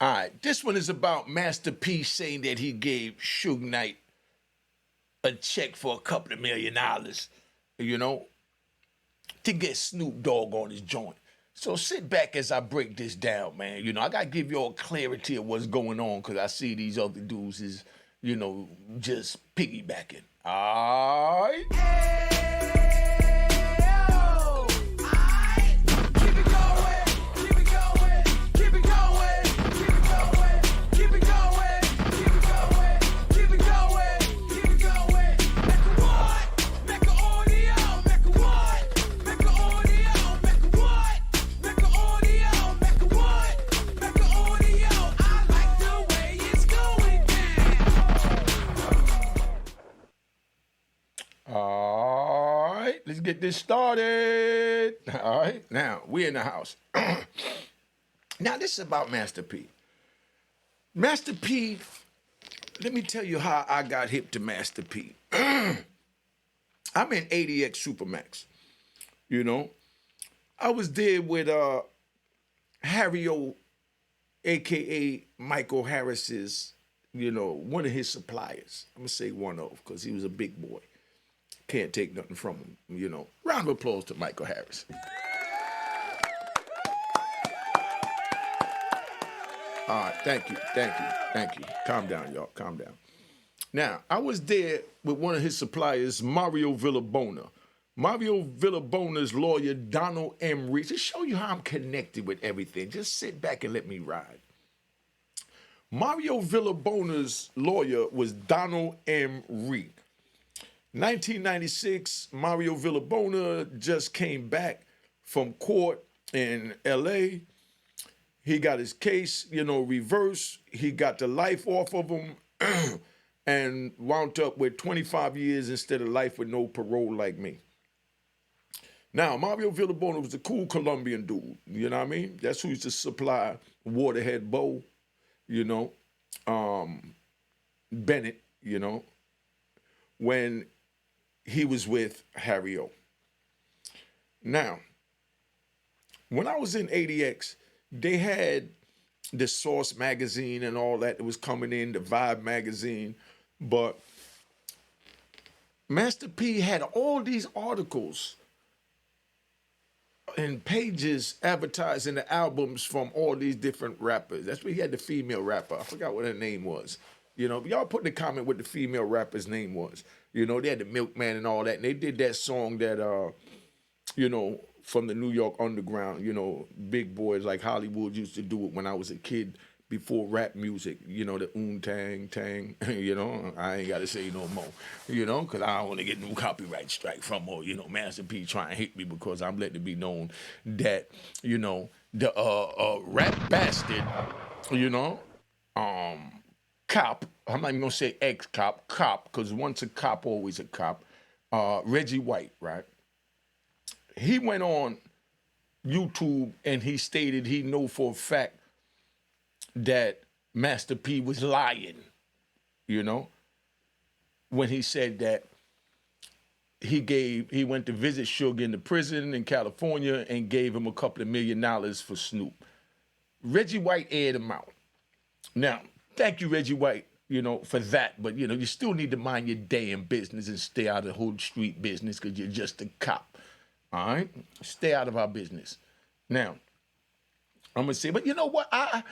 All right, this one is about Master P saying that he gave Suge Knight a check for a couple of $1 million, you know, to get Snoop Dogg on his joint. So sit back as I break this down, man. You know, I gotta give you all clarity of what's going on because I see these other dudes is, just piggybacking. All right. All right, let's get this started. All right, now we in the house. Now this is about Master P. Master P, let me tell you how I got hip to Master P. I'm in 80X Supermax. I was there with Harry O, aka Michael Harris's, one of his suppliers. I'm gonna say one of, because he was a big boy. Can't take nothing from him, Round of applause to Michael Harris. All right, thank you. Calm down, y'all, calm down. Now, I was there with one of his suppliers, Mario Villabona. Mario Villabona's lawyer, Donald M. Reed. To show you how I'm connected with everything, just sit back and let me ride. Mario Villabona's lawyer was Donald M. Reed. 1996, Mario Villabona just came back from court in LA. He got his case, reversed. He got the life off of him and wound up with 25 years instead of life with no parole like me. Now, Mario Villabona was a cool Colombian dude, you know what I mean? That's who used to supply Waterhead Bow, Bennett, when he was with Harry O. Now, when I was in ADX, they had the Source magazine and all that was coming in, the Vibe magazine, but Master P had all these articles and pages advertising the albums from all these different rappers. That's where he had the female rapper. I forgot what her name was. Y'all put in the comment what the female rapper's name was. They had the Milkman and all that. And they did that song that, from the New York Underground, big boys like Hollywood used to do it when I was a kid before rap music, the tang, tang, I ain't got to say no more, because I don't want to get no copyright strike from or, Master P trying to hit me because I'm letting it be known that, the rap bastard, cop, I'm not even going to say ex-cop, cop, because once a cop, always a cop, Reggie White, right? He went on YouTube and he stated he know for a fact that Master P was lying, when he said that he went to visit Suge in the prison in California and gave him a couple of $1 million for Snoop. Reggie White aired him out. Now, thank you, Reggie White, for that. But, you still need to mind your damn business and stay out of hood street business because you're just a cop. All right? Stay out of our business. Now, I'm going to say, but you know what? Our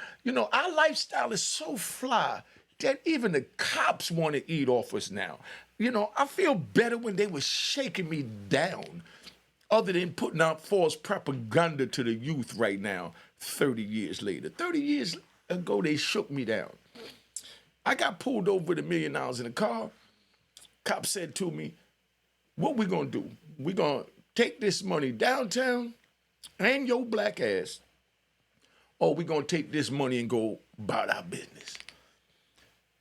lifestyle is so fly that even the cops want to eat off us now. I feel better when they were shaking me down other than putting out false propaganda to the youth right now, 30 years later. 30 years ago, they shook me down. I got pulled over with $1 million in a car. Cop said to me, what we gonna do? We gonna take this money downtown and your black ass, or we gonna take this money and go about our business.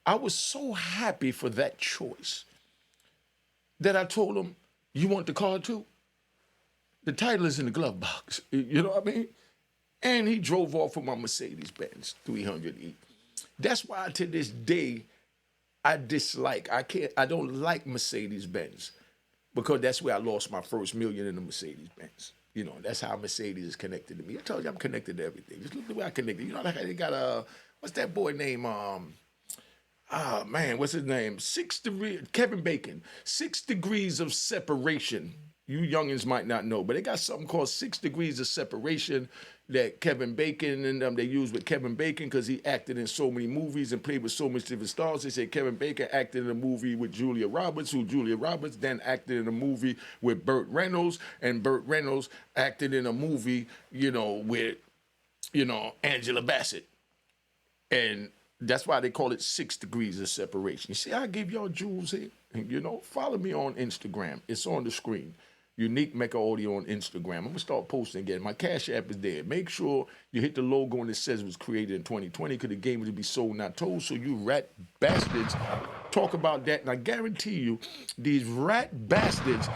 I was so happy for that choice that I told him, you want the car too? The title is in the glove box, you know what I mean? And he drove off with my Mercedes-Benz 300E. That's why to this day, I don't like Mercedes-Benz because that's where I lost my first $1 million in the Mercedes-Benz. That's how Mercedes is connected to me. I told you I'm connected to everything. Just look at the way I connected. Like they got what's that boy name? Man, what's his name? Kevin Bacon. 6 degrees of separation. You youngins might not know, but they got something called 6 degrees of separation that Kevin Bacon and they use with Kevin Bacon because he acted in so many movies and played with so many different stars. They say Kevin Bacon acted in a movie with Julia Roberts, who Julia Roberts then acted in a movie with Burt Reynolds, and Burt Reynolds acted in a movie, with, Angela Bassett. And that's why they call it 6 degrees of separation. You see, I give y'all jewels here. Follow me on Instagram. It's on the screen. Unique Mecca Audio on Instagram. I'm going to start posting again. My Cash App is there. Make sure you hit the logo and it says it was created in 2020 because the game was to be sold, not told. So you rat bastards talk about that. And I guarantee you, these rat bastards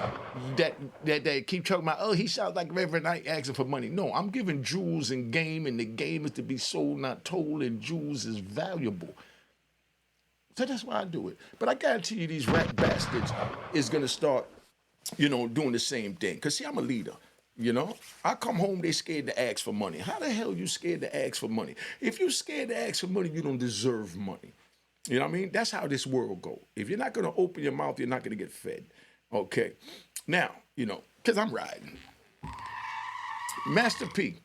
that keep talking about, oh, he sounds like Reverend Knight asking for money. No, I'm giving jewels and game, and the game is to be sold, not told, and jewels is valuable. So that's why I do it. But I guarantee you these rat bastards is going to start doing the same thing. Because, see, I'm a leader, I come home, they scared to ask for money. How the hell you scared to ask for money? If you scared to ask for money, you don't deserve money. You know what I mean? That's how this world go. If you're not going to open your mouth, you're not going to get fed. Okay. Now, because I'm riding. Master P,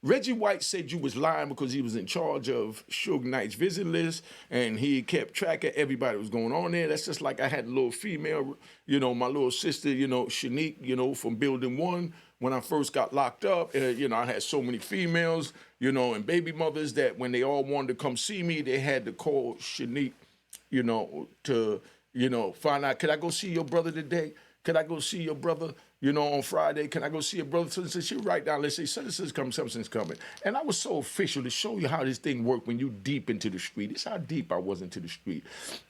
Reggie White said you was lying because he was in charge of Suge Knight's visit list and he kept track of everybody that was going on there. That's just like I had a little female, my little sister, Shanique, from Building 1. When I first got locked up, I had so many females, and baby mothers that when they all wanted to come see me, they had to call Shanique, to, find out, could I go see your brother today? Could I go see your brother, on Friday? Can I go see your brother? So she write down, let's say, such coming, something's coming. And I was so official to show you how this thing worked when you deep into the street. It's how deep I was into the street.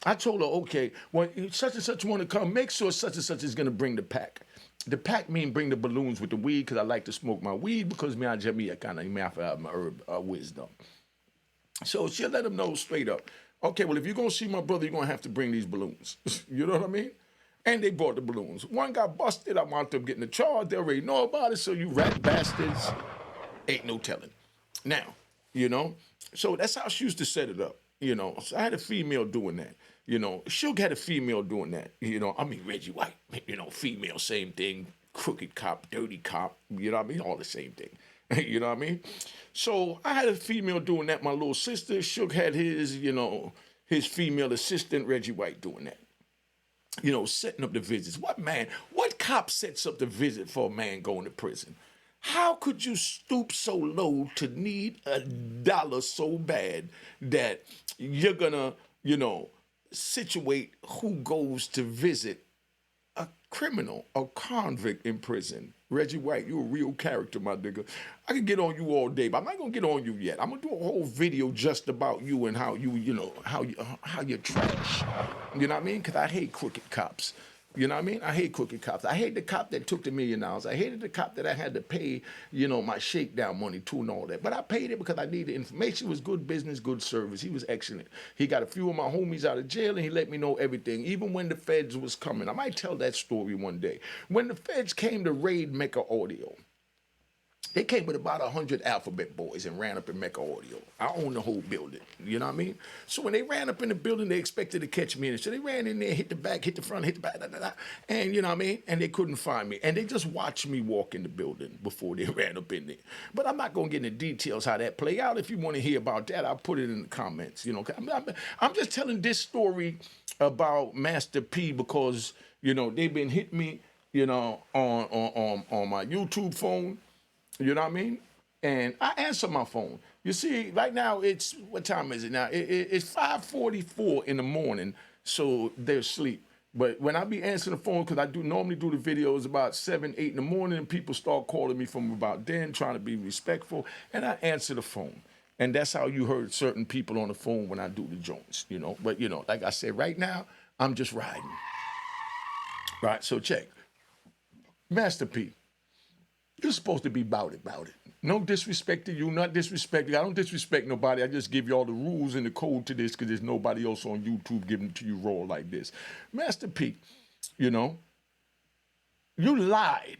I told her, okay, when such and such want to come, make sure such and such is going to bring the pack. The pack mean bring the balloons with the weed because I like to smoke my weed because me, I kind of have my herb wisdom. So she'll let them know straight up. Okay, well, if you're going to see my brother, you're going to have to bring these balloons. You know what I mean? And they brought the balloons. One got busted. I wound up getting a charge. They already know about it. So you rat bastards, ain't no telling. Now, so that's how she used to set it up. So I had a female doing that. Suge had a female doing that. Reggie White, female, same thing. Crooked cop, dirty cop, all the same thing. You know what I mean? So I had a female doing that, my little sister. Suge had his, his female assistant, Reggie White, doing that. Setting up the visits. What cop sets up the visit for a man going to prison? How could you stoop so low to need $1 so bad that you're gonna, situate who goes to visit a criminal, a convict in prison? Reggie White, you a real character, my nigga. I can get on you all day, but I'm not gonna get on you yet. I'm gonna do a whole video just about you and how you, how you're trash. You know what I mean? Because I hate crooked cops. You know what I mean? I hate crooked cops. I hate the cop that took the $1 million. I hated the cop that I had to pay, my shakedown money to and all that. But I paid it because I needed information. It was good business, good service. He was excellent. He got a few of my homies out of jail, and he let me know everything, even when the feds was coming. I might tell that story one day. When the feds came to raid Mecca Audio, they came with about 100 Alphabet boys and ran up in Mecca Audio. I own the whole building, you know what I mean? So when they ran up in the building, they expected to catch me in it. So they ran in there, hit the back, hit the front, hit the back, and you know what I mean? And they couldn't find me. And they just watched me walk in the building before they ran up in there. But I'm not going to get into details how that play out. If you want to hear about that, I'll put it in the comments. I'm just telling this story about Master P because, they've been hitting me, on my YouTube phone. You know what I mean? And I answer my phone. You see, right now what time is it now? It's 5:44 in the morning, so they're asleep. But when I be answering the phone, because I normally do the videos about 7, 8 in the morning, and people start calling me from about then, trying to be respectful, and I answer the phone. And that's how you heard certain people on the phone when I do the joints, But, like I said, right now, I'm just riding. Right, so check. Master P. You're supposed to be about it. No disrespect to you, not disrespect. I don't disrespect nobody. I just give you all the rules and the code to this because there's nobody else on YouTube giving it to you raw like this. Master P, you lied,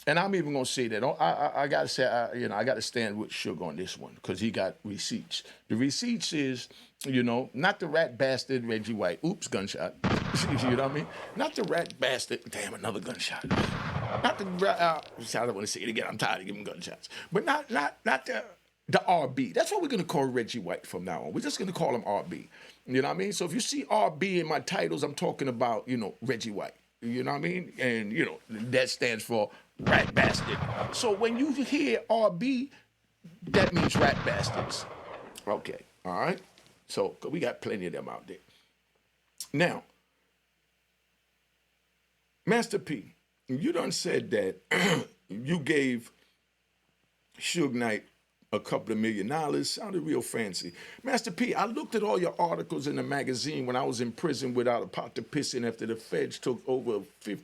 And I'm even gonna say that I gotta say, I gotta stand with Suge on this one because he got receipts. The receipts is, not the rat bastard Reggie White. Oops, gunshot. You know what I mean? Not the rat bastard. Damn, another gunshot. Not the rat. I don't want to say it again. I'm tired of giving gunshots. But not the RB. That's what we're gonna call Reggie White from now on. We're just gonna call him RB. You know what I mean? So if you see RB in my titles, I'm talking about Reggie White. You know what I mean? And that stands for rat bastard. So when you hear RB, that means rat bastards. Okay, all right? So we got plenty of them out there. Now, Master P, you done said that you gave Suge Knight a couple of $1 million. Sounded real fancy. Master P, I looked at all your articles in the magazine when I was in prison without a pot to piss in after the feds took over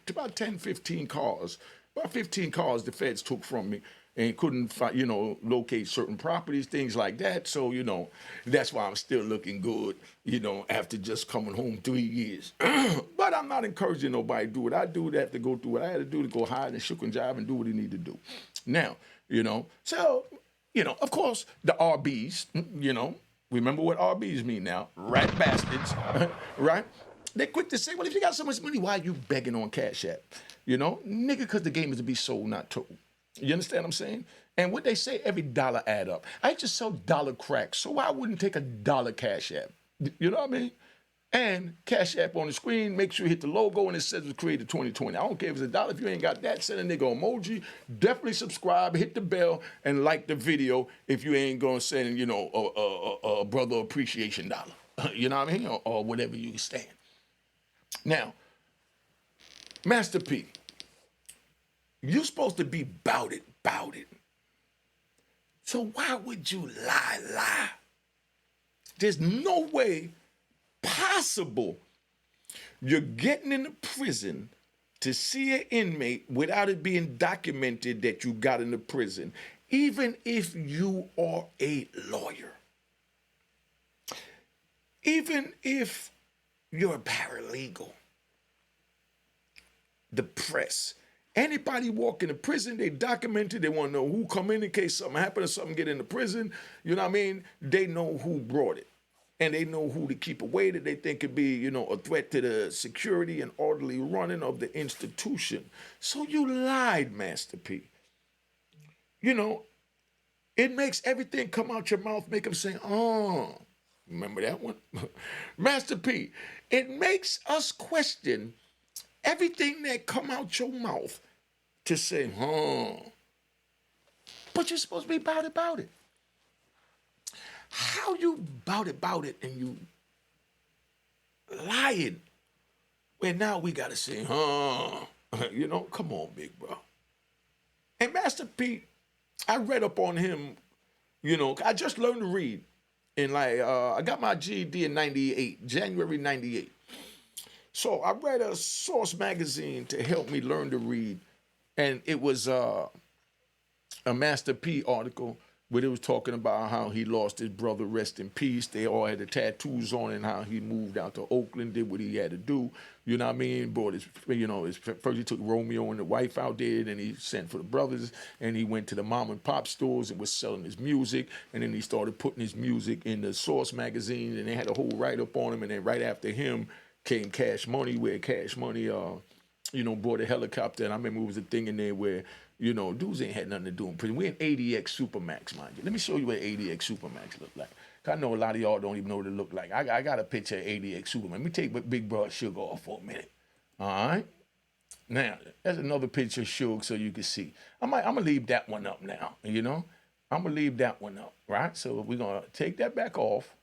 about 10, 15 cars. About 15 cars the feds took from me and couldn't locate certain properties, things like that. So, that's why I'm still looking good, after just coming home 3 years. But I'm not encouraging nobody to do it. I do it, have to go through what I had to do to go hide and shook and jive and do what he need to do. Now, so, of course, the RBs, remember what RBs mean now, rat bastards, right? They're quick to say, well, if you got so much money, why are you begging on Cash App? Nigga, because the game is to be sold, not told. You understand what I'm saying? And what they say, every dollar add up. I just sell dollar cracks, so why wouldn't take a dollar Cash App? You know what I mean? And Cash App on the screen, make sure you hit the logo and it says it was created 2020. I don't care if it's $1. If you ain't got that, send a nigga emoji. Definitely subscribe, hit the bell, and like the video if you ain't gonna send, a brother appreciation dollar. You know what I mean? Or whatever you stand. Now, Master P, you supposed to be bout it. So why would you lie? There's no way possible you're getting into prison to see an inmate without it being documented that you got into prison, even if you are a lawyer. Even if you're a paralegal. The press. Anybody walk into prison, they document it. They want to know who come in case something happen or something get into prison. You know what I mean? They know who brought it. And they know who to keep away that they think could be, a threat to the security and orderly running of the institution. So you lied, Master P. It makes everything come out your mouth, make them say, oh, remember that one? Master P, it makes us question everything that come out your mouth to say, but you're supposed to be about it. How you about it and you lying? Well, now we got to say, come on, big bro. And Master P, I read up on him, I just learned to read. And I got my GED in 98, January 98. So I read a Source magazine to help me learn to read. And it was a Master P article where it was talking about how he lost his brother, rest in peace. They all had the tattoos on and how he moved out to Oakland, did what he had to do. You know what I mean? Brought his first he took Romeo and the wife out there, then he sent for the brothers, and he went to the mom and pop stores and was selling his music, and then he started putting his music in the Source magazine, and they had a whole write-up on him, and then right after him came Cash Money, where Cash Money, bought a helicopter, and I remember it was a thing in there where, dudes ain't had nothing to do in prison. We're in ADX Supermax, mind you. Let me show you what ADX Supermax look like. I know a lot of y'all don't even know what it look like. I got a picture of ADX Supermax. Let me take Big Bro Suge off for a minute. All right? Now, there's another picture of Suge so you can see. I'm going to leave that one up now, I'm going to leave that one up, right? So we're going to take that back off.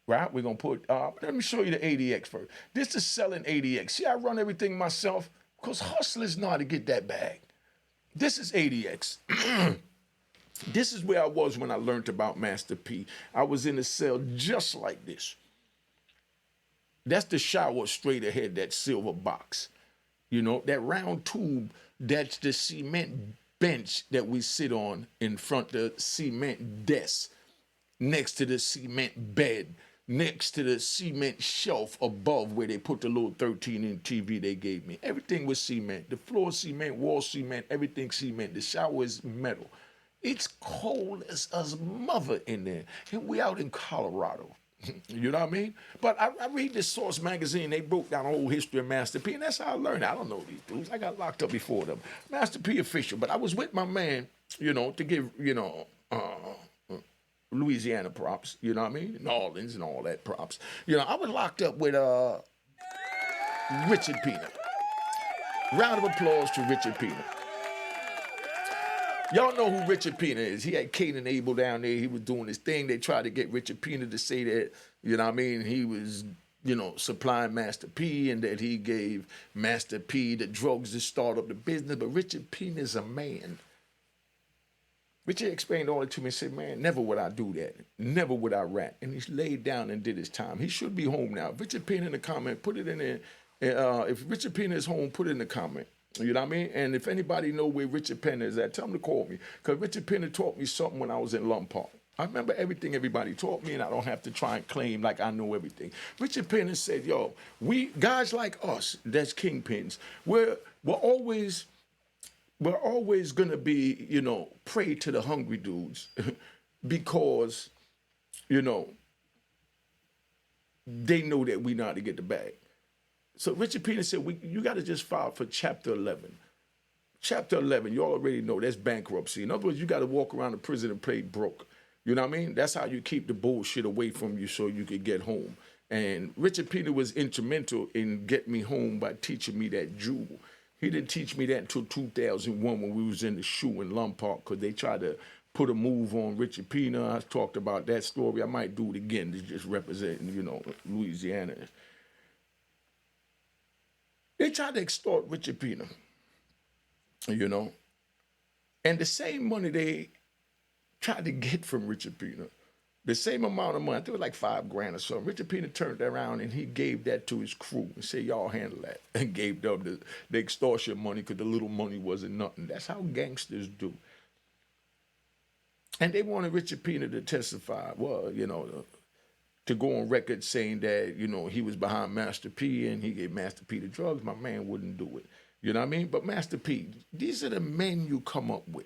Right? We're going to put, let me show you the ADX first. This is selling ADX. See, I run everything myself because hustlers know how to get that bag. This is ADX. This is where I was when I learned about Master P. I was in a cell just like this. That's the shower straight ahead, that silver box. That round tube, that's the cement bench that we sit on in front of the cement desk next to the cement bed. next to the cement shelf above where they put the little 13-inch TV they gave me. Everything was cement. The floor cement, wall cement, everything cement. The shower is metal. It's cold as a mother in there. And we out in Colorado. You know what I mean? But I read this Source magazine. They broke down the whole history of Master P, and that's how I learned. I don't know these dudes. I got locked up before them. Master P official. But I was with my man, to give, Louisiana props. You know what I mean? New Orleans and all that props. I was locked up with Richard Pina. Round of applause to Richard Pina. Y'all know who Richard Pina is. He had Cain and Abel down there. He was doing his thing. They tried to get Richard Pina to say that, he was, supplying Master P and that he gave Master P the drugs to start up the business. But Richard Pina is a man. Richard explained all it to me and said, man, never would I do that. Never would I rat. And he laid down and did his time. He should be home now. Richard Pina in the comment, put it in there. If Richard Pina is home, put it in the comment. You know what I mean? And if anybody know where Richard Pena is at, tell him to call me. Because Richard Pena taught me something when I was in Lum Park. I remember everything everybody taught me, and I don't have to try and claim like I know everything. Richard Pena said, yo, we guys like us, that's kingpins, we're always going to be, prey to the hungry dudes because, they know that we know how to get the bag. So Richard Pena said, you got to just file for Chapter 11. Chapter 11, you already know, that's bankruptcy. In other words, you got to walk around the prison and play broke. You know what I mean? That's how you keep the bullshit away from you so you could get home. And Richard Pena was instrumental in getting me home by teaching me that jewel. He didn't teach me that until 2001 when we was in the shoe in Lum Park because they tried to put a move on Richard Pena. I talked about that story. I might do it again to just representing, Louisiana. They tried to extort Richard Pena, and the same money they tried to get from Richard Pena, the same amount of money, I think it was like $5,000 or something. Richard Pena turned around and he gave that to his crew and said, y'all handle that, and gave them the extortion money because the little money wasn't nothing. That's how gangsters do. And they wanted Richard Pena to testify, to go on record saying that, he was behind Master P and he gave Master P the drugs. My man wouldn't do it. You know what I mean? But Master P, these are the men you come up with.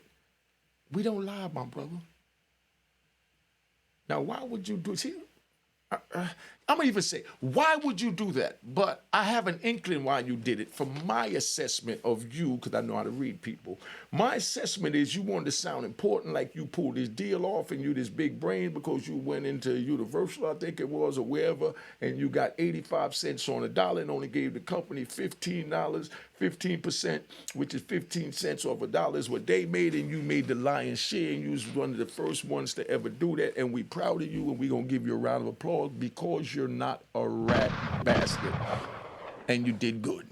We don't lie, my brother. Now, why would you do it? See, I'm going to even say, why would you do that? But I have an inkling why you did it. From my assessment of you, because I know how to read people, my assessment is you wanted to sound important, like you pulled this deal off and you this big brain because you went into Universal, I think it was, or wherever, and you got 85 cents on a dollar and only gave the company $15, 15%, which is 15 cents off a dollar is what they made, and you made the lion's share, and you was one of the first ones to ever do that, and we proud of you, and we're going to give you a round of applause because you're not a rat bastard, and you did good.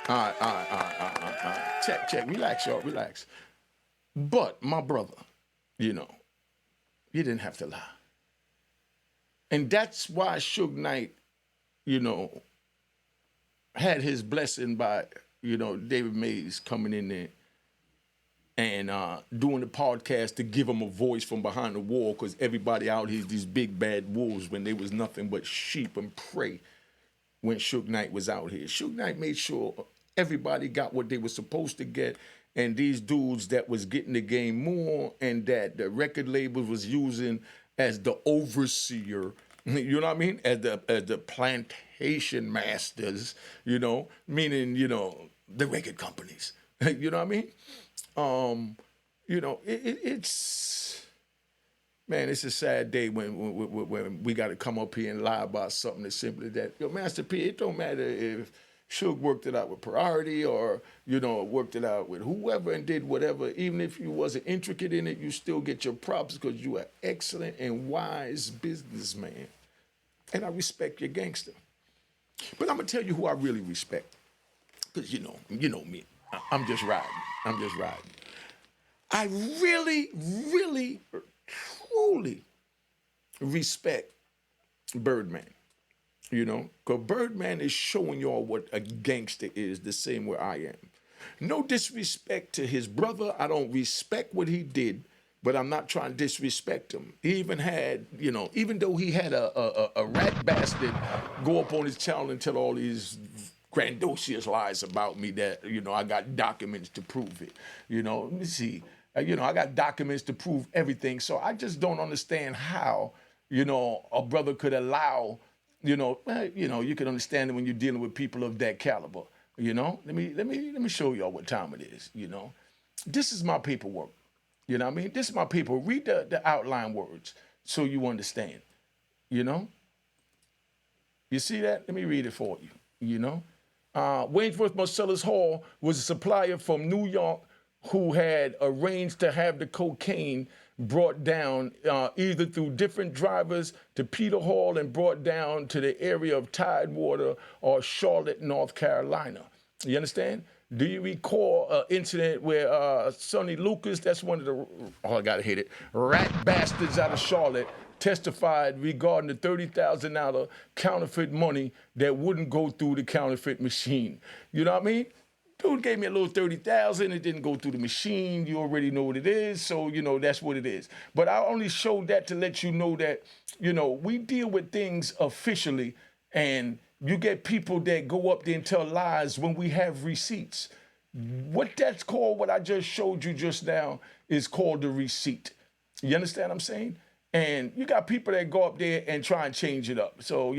All right. Check. Relax, y'all. Relax. But, my brother, you didn't have to lie. And that's why Suge Knight, had his blessing by, David Mays coming in there and doing the podcast to give him a voice from behind the wall because everybody out here is these big bad wolves when they was nothing but sheep and prey when Suge Knight was out here. Suge Knight made sure everybody got what they were supposed to get, and these dudes that was getting the game more and that the record labels was using as the overseer, you know what I mean, as the plantation masters, meaning, the record companies, you know what I mean? It's, man, it's a sad day when we got to come up here and lie about something as simple as that. Master P, it don't matter if Suge worked it out with Priority or, worked it out with whoever and did whatever. Even if you wasn't intricate in it, you still get your props because you are excellent and wise businessman. And I respect your gangster. But I'm going to tell you who I really respect. Because, you know me. I'm just riding. I really, really, truly respect Birdman. Because Birdman is showing y'all what a gangster is the same way I am. No disrespect to his brother. I don't respect what he did. but I'm not trying to disrespect him. He even had, even though he had a rat bastard go up on his channel and tell all these grandiose lies about me that, I got documents to prove it. Let me see. I got documents to prove everything. So I just don't understand how, a brother could allow, you can understand it when you're dealing with people of that caliber. Let me show y'all what time it is. This is my paperwork. You know what I mean? This is my paper. Read the outline words so you understand. You see that? Let me read it for you. Wainsworth Marcellus Hall was a supplier from New York who had arranged to have the cocaine brought down either through different drivers to Peter Hall and brought down to the area of Tidewater or Charlotte, North Carolina. You understand? Do you recall an incident where Sonny Lucas, that's one of the, I gotta hit it, rat bastards out of Charlotte, testified regarding the $30,000 counterfeit money that wouldn't go through the counterfeit machine. You know what I mean? Dude gave me a little 30,000, it didn't go through the machine, you already know what it is, so, that's what it is. But I only showed that to let you know that, we deal with things officially, and you get people that go up there and tell lies when we have receipts. What that's called, what I just showed you just now, is called the receipt. You understand what I'm saying? And you got people that go up there and try and change it up. So,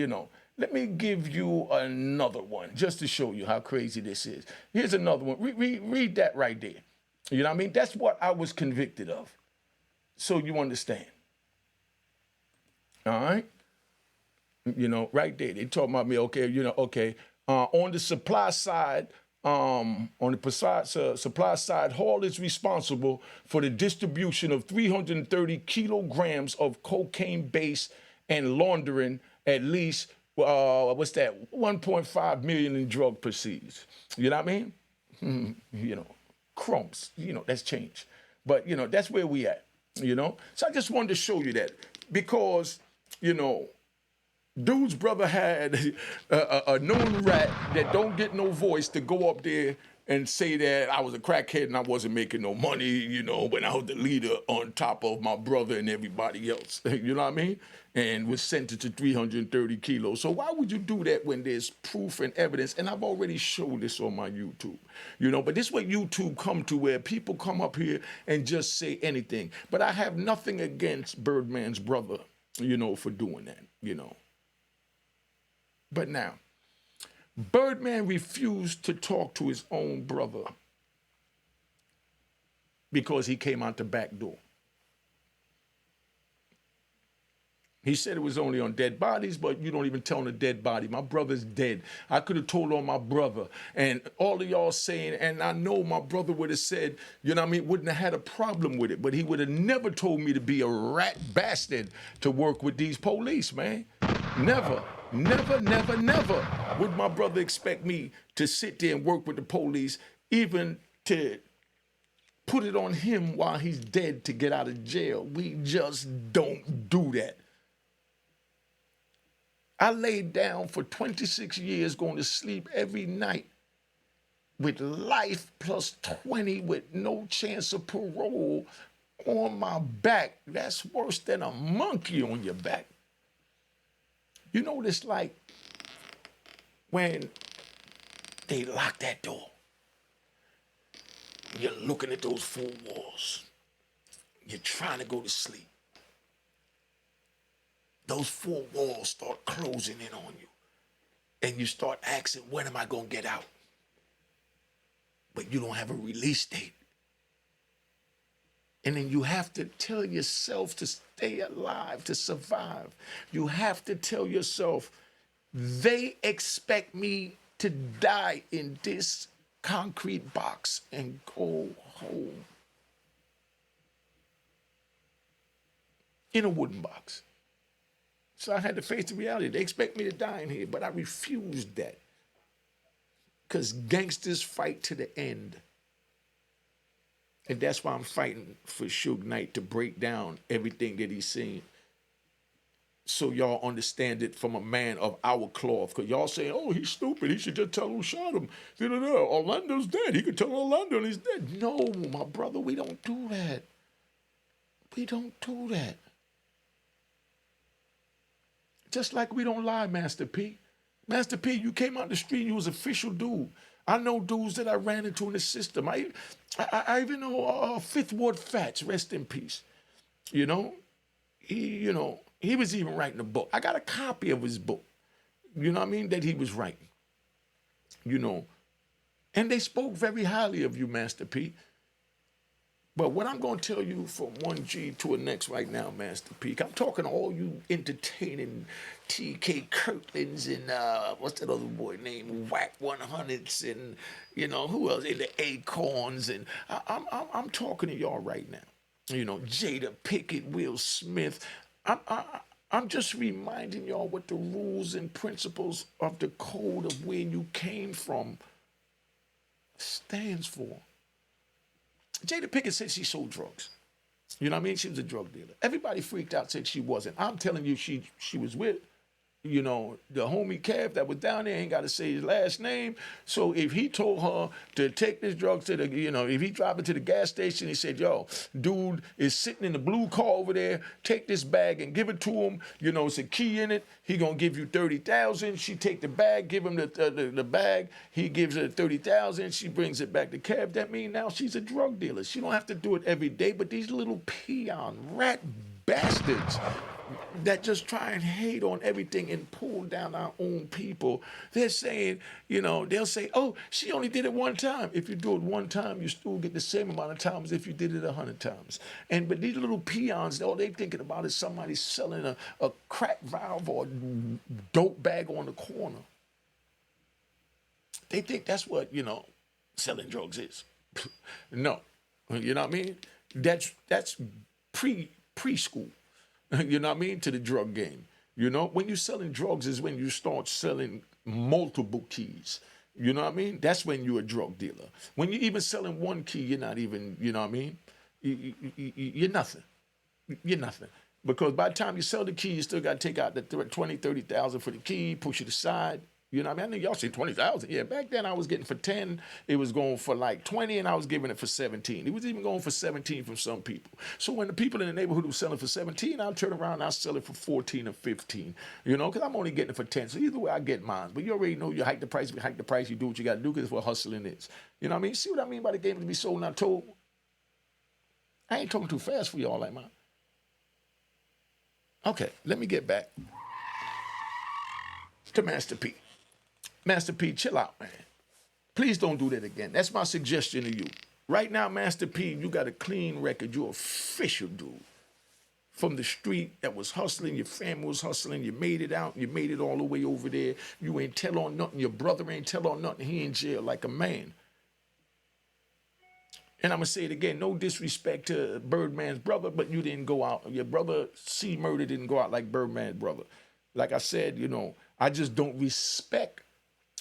let me give you another one just to show you how crazy this is. Here's another one. Read that right there. You know what I mean? That's what I was convicted of. So you understand. All right? Right there. They talking about me, okay. On the supply side, supply side, Hall is responsible for the distribution of 330 kilograms of cocaine base and laundering at least, 1.5 million in drug proceeds. You know what I mean? Crumbs, that's change. But, that's where we at, So I just wanted to show you that because, dude's brother had a known rat that don't get no voice to go up there and say that I was a crackhead and I wasn't making no money, when I was the leader on top of my brother and everybody else. You know what I mean? And was sentenced to 330 kilos. So why would you do that when there's proof and evidence? And I've already showed this on my YouTube, but this is what YouTube come to, where people come up here and just say anything. But I have nothing against Birdman's brother, for doing that, But now, Birdman refused to talk to his own brother because he came out the back door. He said it was only on dead bodies, but you don't even tell on a dead body. My brother's dead. I could have told on my brother. And all of y'all saying, and I know my brother would have said, wouldn't have had a problem with it, but he would have never told me to be a rat bastard to work with these police, man. Never would my brother expect me to sit there and work with the police, even to put it on him while he's dead to get out of jail. We just don't do that. I laid down for 26 years going to sleep every night with life plus 20 with no chance of parole on my back. That's worse than a monkey on your back. You know what it's like when they lock that door. You're looking at those four walls. You're trying to go to sleep. Those four walls start closing in on you. And you start asking, when am I going to get out? But you don't have a release date. And then you have to tell yourself to stay alive, to survive. You have to tell yourself, they expect me to die in this concrete box and go home. In a wooden box. So I had to face the reality. They expect me to die in here, but I refused that. Because gangsters fight to the end. And that's why I'm fighting for Suge Knight to break down everything that he's saying. So y'all understand it from a man of our cloth. Because y'all saying, oh, he's stupid. He should just tell who shot him. Orlando's dead. He could tell Orlando he's dead. No, my brother, we don't do that. We don't do that. Just like we don't lie, Master P. Master P, you came out the street, you was an official dude. I know dudes that I ran into in the system. I even know Fifth Ward Fats, rest in peace. You know, he was even writing a book. I got a copy of his book, you know what I mean, that he was writing, you know. And they spoke very highly of you, Master P. But what I'm going to tell you from 1G to a next right now, Master P, I'm talking to all you entertaining TK Kirklands and what's that other boy named Whack 100s and, you know, who else? And the Acorns. And I'm talking to y'all right now. You know, Jada Pickett, Will Smith. I'm just reminding y'all what the rules and principles of the code of where you came from stands for. Jada Pickett said she sold drugs. You know what I mean? She was a drug dealer. Everybody freaked out, said she wasn't. I'm telling you, she was with, you know, the homie Kev that was down there, ain't got to say his last name. So if he told her to take this drug to the, you know, if he dropped it to the gas station, he said, yo, dude is sitting in the blue car over there, take this bag and give it to him. You know, it's a key in it. He gonna give you 30,000. She take the bag, give him the bag. He gives her 30,000. She brings it back to Kev. That means now she's a drug dealer. She don't have to do it every day, but these little peon rat bastards that just try and hate on everything and pull down our own people. They're saying, you know, they'll say, oh, she only did it one time. If you do it one time, you still get the same amount of times if you did it 100 times. But these little peons, all they thinking about is somebody selling a crack valve or a dope bag on the corner. They think that's what, you know, selling drugs is. No. You know what I mean? That's preschool. You know what I mean? To the drug game. You know, when you're selling drugs is when you start selling multiple keys. You know what I mean? That's when you're a drug dealer. When you're even selling one key, you're not even, you know what I mean? You're nothing. You're nothing. Because by the time you sell the key, you still got to take out the 20, 30,000 for the key, push it aside. You know what I mean? I know y'all say 20,000. Yeah, back then I was getting for 10. It was going for like 20, and I was giving it for 17. It was even going for 17 from some people. So when the people in the neighborhood were selling for 17, I'll turn around and I'll sell it for 14 or 15. You know, because I'm only getting it for 10. So either way, I get mine. But you already know you hike the price, you do what you got to do because it's what hustling is. You know what I mean? See what I mean by the game to be sold, not told? I ain't talking too fast for y'all like mine. Okay, let me get back to Master P. Master P, chill out, man. Please don't do that again. That's my suggestion to you. Right now, Master P, you got a clean record. You're official, dude. From the street that was hustling, your family was hustling, you made it out, you made it all the way over there. You ain't tell on nothing. Your brother ain't tell on nothing. He in jail like a man. And I'm going to say it again, no disrespect to Birdman's brother, but you didn't go out. Your brother, C. Murder, didn't go out like Birdman's brother. Like I said, you know, I just don't respect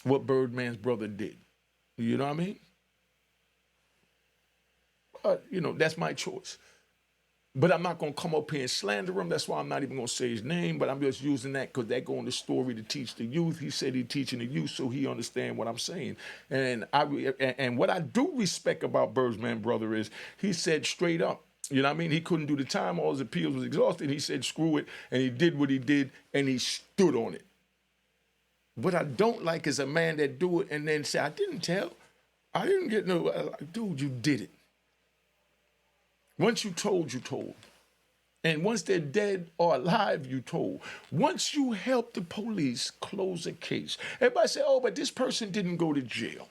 what Birdman's brother did. You know what I mean? But, you know, that's my choice. But I'm not going to come up here and slander him. That's why I'm not even going to say his name, but I'm just using that because that go in the story to teach the youth. He said he's teaching the youth so he understand what I'm saying. And what I do respect about Birdman's brother is he said straight up, you know what I mean? He couldn't do the time. All his appeals was exhausted. He said, screw it. And he did what he did, and he stood on it. What I don't like is a man that do it and then say, I didn't tell. I didn't get no, dude, you did it. Once you told, you told. And once they're dead or alive, you told. Once you help the police close a case, everybody say, oh, but this person didn't go to jail.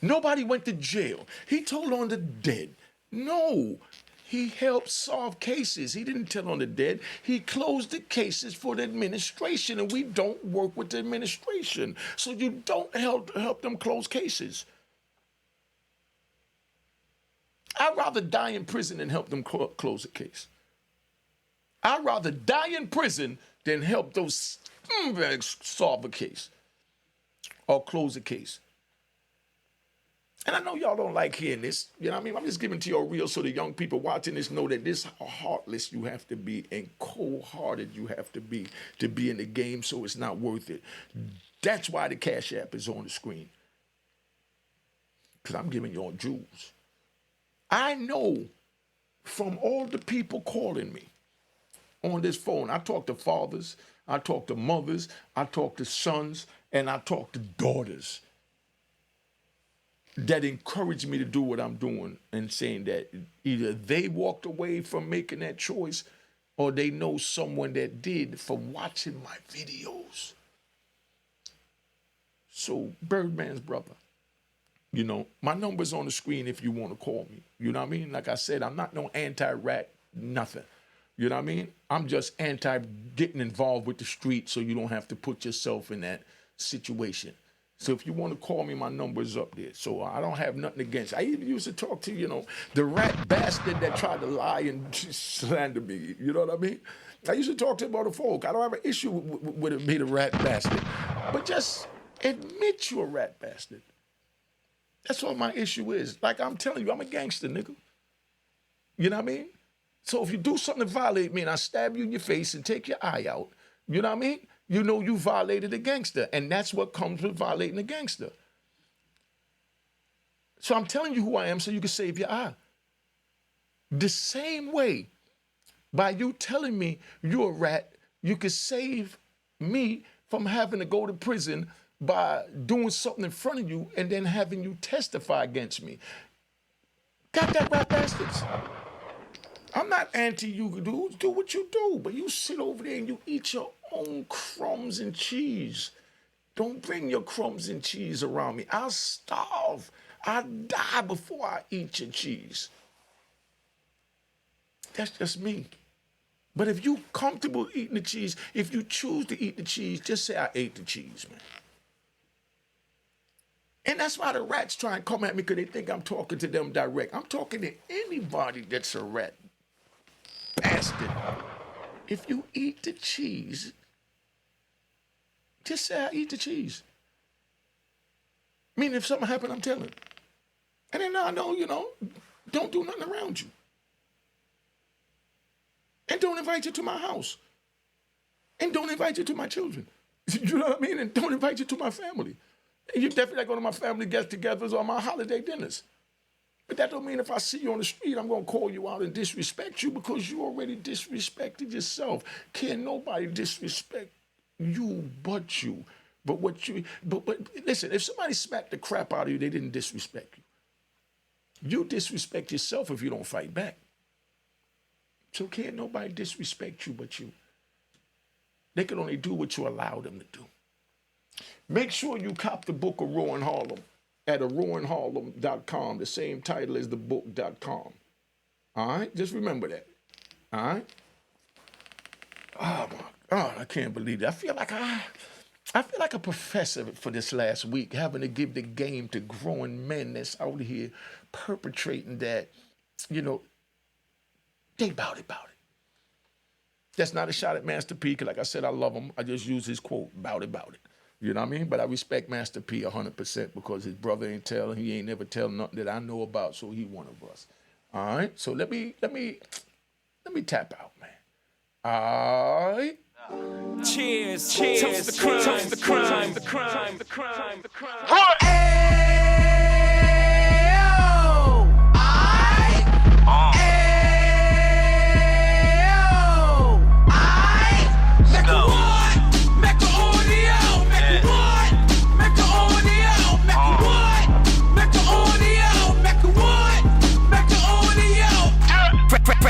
Nobody went to jail. He told on the dead. No. He helped solve cases. He didn't tell on the dead. He closed the cases for the administration, and we don't work with the administration. So you don't help them close cases. I'd rather die in prison than help them close a case. I'd rather die in prison than help those scumbags solve a case or close a case. And I know y'all don't like hearing this. You know what I mean? I'm just giving to y'all real so the young people watching this know that this how heartless you have to be and cold-hearted you have to be in the game so it's not worth it. That's why the Cash App is on the screen. Because I'm giving y'all jewels. I know from all the people calling me on this phone. I talk to fathers, I talk to mothers, I talk to sons, and I talk to daughters that encourage me to do what I'm doing, and saying that either they walked away from making that choice or they know someone that did from watching my videos. So, Birdman's brother, you know, my number's on the screen if you want to call me. You know what I mean? Like I said, I'm not no anti-rat, nothing. You know what I mean? I'm just anti-getting involved with the street so you don't have to put yourself in that situation. So if you want to call me, my number's up there. So I don't have nothing against it. I even used to talk to, you know, the rat bastard that tried to lie and slander me. You know what I mean? I used to talk to him on the phone. I don't have an issue with it being a rat bastard. But just admit you're a rat bastard. That's what my issue is. Like I'm telling you, I'm a gangster, nigga. You know what I mean? So if you do something to violate me and I stab you in your face and take your eye out, you know what I mean? You know you violated a gangster, and that's what comes with violating a gangster. So I'm telling you who I am so you can save your eye. The same way, by you telling me you're a rat, you can save me from having to go to prison by doing something in front of you and then having you testify against me. Got that, rat bastards? I'm not anti you dudes, do what you do, but you sit over there and you eat your own crumbs and cheese. Don't bring your crumbs and cheese around me. I'll starve. I'll die before I eat your cheese. That's just me. But if you comfortable eating the cheese, if you choose to eat the cheese, just say I ate the cheese, man. And that's why the rats try and come at me, because they think I'm talking to them direct. I'm talking to anybody that's a rat bastard. If you eat the cheese, just say I eat the cheese. I mean, if something happened, I'm telling. And then I know, you know, don't do nothing around you. And don't invite you to my house. And don't invite you to my children. You know what I mean? And don't invite you to my family. And you definitely not go to my family get-togethers or my holiday dinners. But that don't mean if I see you on the street, I'm going to call you out and disrespect you, because you already disrespected yourself. Can't nobody disrespect you but you. But listen, if somebody smacked the crap out of you, they didn't disrespect you. You disrespect yourself if you don't fight back. So can't nobody disrespect you but you. They can only do what you allow them to do. Make sure you cop the book of Roaring Harlem at roaringharlem.com, the same title as the book.com. All right? Just remember that. All right? Oh, my God, I can't believe it. I feel like a professor for this last week, having to give the game to grown men that's out here perpetrating that, you know, they bout it. That's not a shot at Master P, because like I said, I love him. I just use his quote, bout it. You know what I mean? But I respect Master P 100% because his brother ain't telling, he ain't never tell nothing that I know about, so he one of us. All right? So let me tap out, man. All right? Cheers. Toast the crime.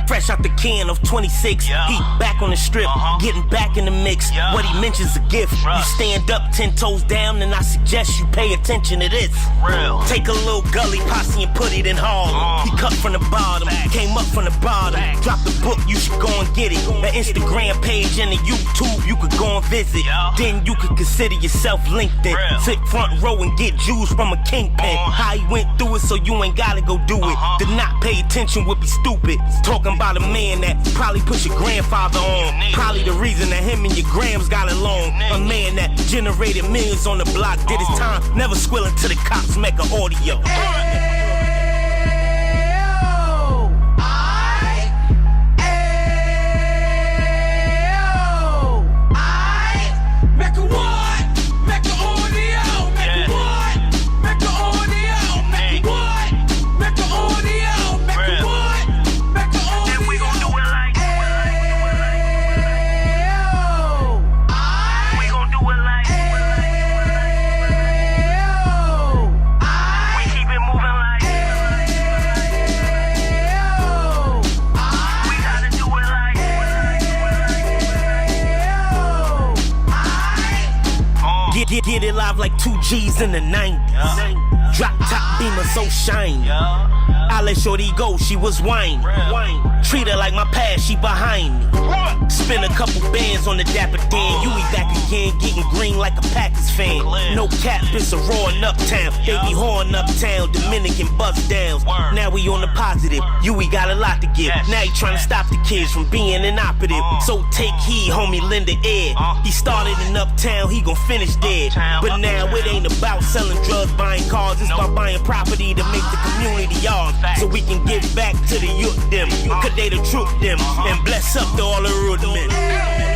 Fresh out the can of 26, yeah. Heat back on the strip, getting back in the mix. Yeah. What he mentions a gift. Rush. You stand up 10 toes down, and I suggest you pay attention to this. Real. Take a little gully posse and put it in Harlem. He cut from the bottom, came up from the bottom. Drop the book, you should go and get it. The Instagram page and the YouTube, you could go and visit. Yeah. Then you could consider yourself LinkedIn. Real. Sit front row and get Jews from a kingpin. How he went through it, so you ain't gotta go do it. To not pay attention would be stupid. Talking about a man that probably put your grandfather on. Probably the reason that him and your grams got along. A man that generated millions on the block, did his time, never squilling to the cops, Mecca audio. get it live like 2 G's in the 90s. Drop top beamer so shiny. I let shorty go, she was whining. Treat her like my past, she behind me. Spend a couple bands on the Dapper Dan. You be back again, getting green like a Packers fan. No cap, it's a roaring uptown. They be horn uptown, Dominican bust downs. Now we on the positive, we got a lot to give. Now he trying to stop the kids from being inoperative. So take heed, homie, lend a ear. He started in uptown, he gon' finish dead. But now it ain't about selling drugs, buying cars. It's about buying property to make the community yours. So we can give back to the youth them. Cause they the truth them. And bless up to all the root men.